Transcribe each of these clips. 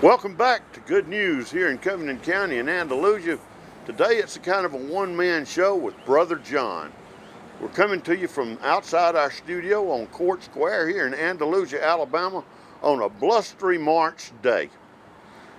Welcome back to Good News here in Covington County in Andalusia. Today it's a kind of a one-man show with Brother John. We're coming to you from outside our studio on Court Square here in Andalusia, Alabama on a blustery March day.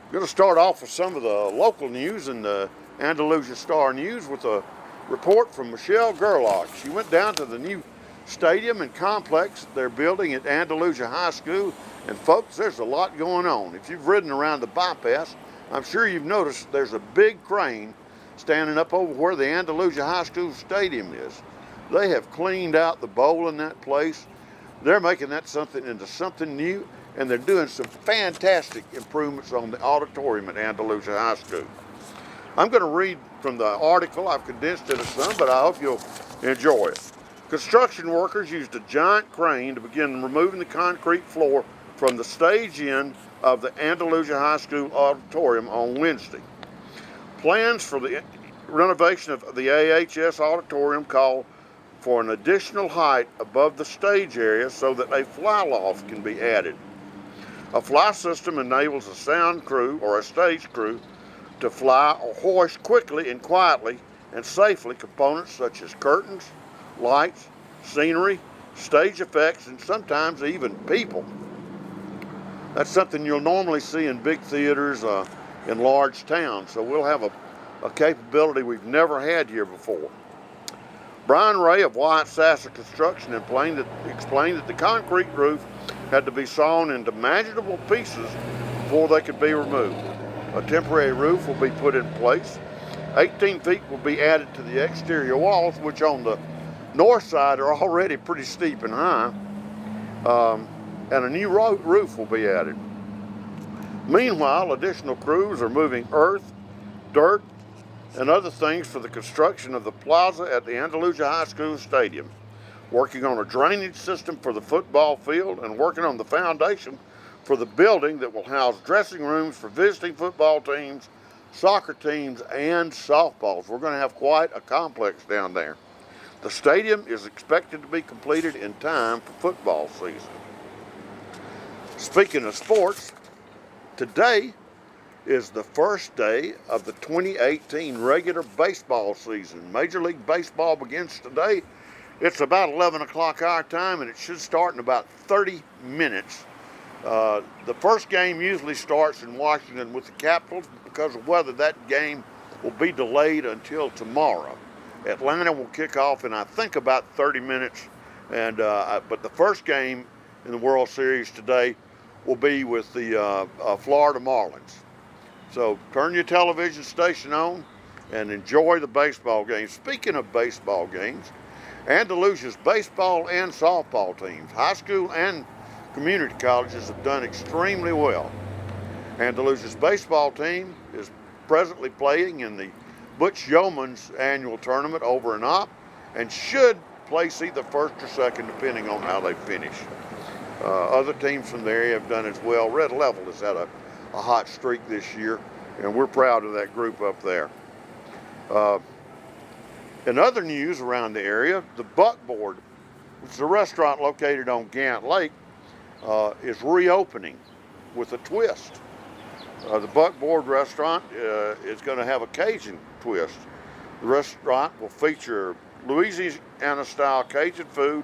I'm going to start off with some of the local news in the Andalusia Star News with a report from Michelle Gerlach. She went down to the new stadium and complex they're building at Andalusia High School. And folks, there's a lot going on. If you've ridden around the bypass, I'm sure you've noticed there's a big crane standing up over where the Andalusia High School stadium is. They have cleaned out the bowl in that place. They're making that into something new, and they're doing some fantastic improvements on the auditorium at Andalusia High School. I'm going to read from the article. I've condensed it some, but I hope you'll enjoy it. Construction workers used a giant crane to begin removing the concrete floor from the stage end of the Andalusia High School auditorium on Wednesday. Plans for the renovation of the AHS auditorium call for an additional height above the stage area so that a fly loft can be added. A fly system enables a sound crew or a stage crew to fly or hoist quickly and quietly and safely components such as curtains, lights, scenery, stage effects, and sometimes even people. That's something you'll normally see in big theaters in large towns, so we'll have a capability we've never had here before. Brian Ray of Wyatt Sasser Construction explained that the concrete roof had to be sawn into manageable pieces before they could be removed. A temporary roof will be put in place. 18 feet will be added to the exterior walls, which on the north side are already pretty steep and high. And a new roof will be added. Meanwhile, additional crews are moving earth, dirt, and other things for the construction of the plaza at the Andalusia High School Stadium, working on a drainage system for the football field and working on the foundation for the building that will house dressing rooms for visiting football teams, soccer teams, and softballs. We're going to have quite a complex down there. The stadium is expected to be completed in time for football season. Speaking of sports, today is the first day of the 2018 regular baseball season. Major League Baseball begins today. It's about 11 o'clock our time, and it should start in about 30 minutes. The first game usually starts in Washington with the Capitals. Because of weather, that game will be delayed until tomorrow. Atlanta will kick off in, I think, about 30 minutes. But the first game in the World Series today will be with the Florida Marlins. So turn your television station on and enjoy the baseball game. Speaking of baseball games, Andalusia's baseball and softball teams, high school and community colleges, have done extremely well. Andalusia's baseball team is presently playing in the Butch Yeoman's annual tournament over in Opp and should place either first or second depending on how they finish. Other teams from the area have done as well. Red Level has had a hot streak this year, and we're proud of that group up there. In other news around the area, the Buckboard, which is a restaurant located on Gant Lake, is reopening with a twist. The Buckboard restaurant is going to have a Cajun twist. The restaurant will feature Louisiana-style Cajun food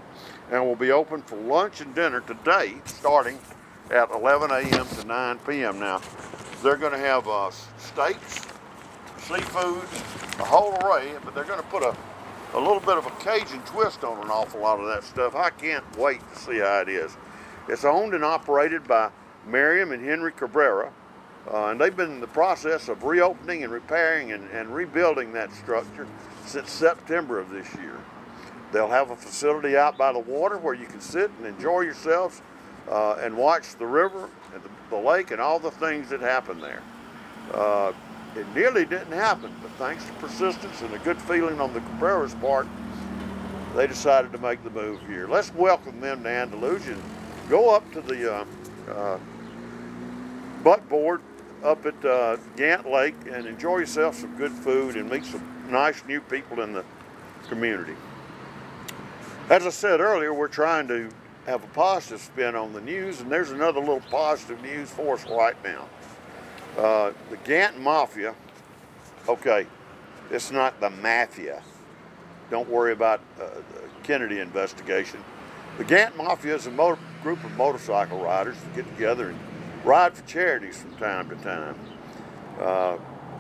and will be open for lunch and dinner today, starting at 11 a.m. to 9 p.m. Now, they're going to have steaks, seafood, a whole array, but they're going to put a little bit of a Cajun twist on an awful lot of that stuff. I can't wait to see how it is. It's owned and operated by Miriam and Henry Cabrera, and they've been in the process of reopening and repairing and rebuilding that structure since September of this year. They'll have a facility out by the water where you can sit and enjoy yourselves and watch the river and the lake and all the things that happen there. It nearly didn't happen, but thanks to persistence and a good feeling on the Cabrera's part, they decided to make the move here. Let's welcome them to Andalusia and go up to the Buckboard up at Gant Lake and enjoy yourself some good food and meet some nice new people in the community. As I said earlier, we're trying to have a positive spin on the news, and there's another little positive news for us right now. The Gantt Mafia, okay, it's not the mafia. Don't worry about the Kennedy investigation. The Gantt Mafia is a group of motorcycle riders that get together and ride for charities from time to time.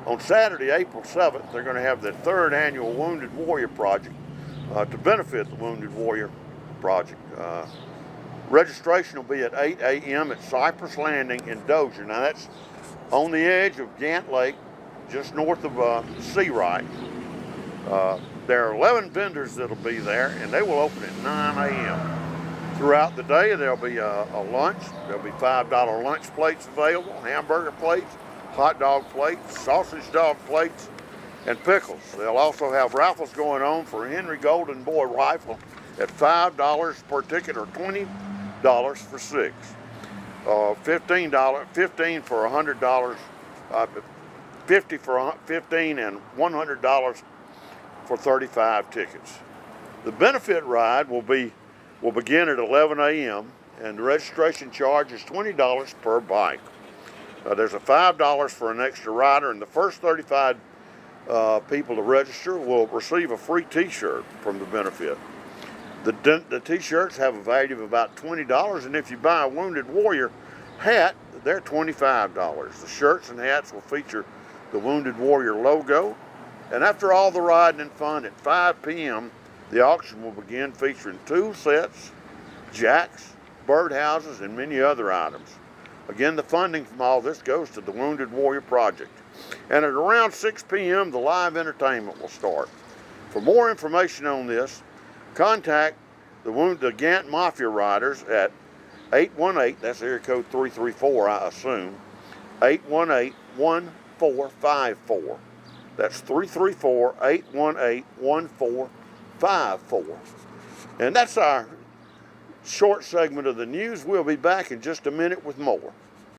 On Saturday, April 7th, they're going to have their 3rd annual Wounded Warrior Project to benefit the Wounded Warrior Project. Registration will be at 8 a.m. at Cypress Landing in Dozier. Now that's on the edge of Gantt Lake, just north of Seawright. There are 11 vendors that'll be there, and they will open at 9 a.m. Throughout the day, there'll be a lunch. There'll be $5 lunch plates available, hamburger plates, hot dog plates, sausage dog plates, and pickles. They'll also have raffles going on for a Henry Golden Boy rifle at $5 per ticket, or $20 for 6. $15 for $100, 50 for $15, and $100 for 35 tickets. The benefit ride will begin at 11 a.m. and the registration charge is $20 per bike. There's a $5 for an extra rider, and the first 35 people to register will receive a free T-shirt from the benefit. The T-shirts have a value of about $20, and if you buy a Wounded Warrior hat, they're $25. The shirts and hats will feature the Wounded Warrior logo. And after all the riding and fun, at 5 p.m., the auction will begin, featuring tool sets, jacks, birdhouses, and many other items. Again, the funding from all this goes to the Wounded Warrior Project. And at around 6 p.m., the live entertainment will start. For more information on this, contact the Gantt Mafia riders at 818, that's area code 334, I assume, 818-1454. That's 334-818-1454. And that's our short segment of the news. We'll be back in just a minute with more.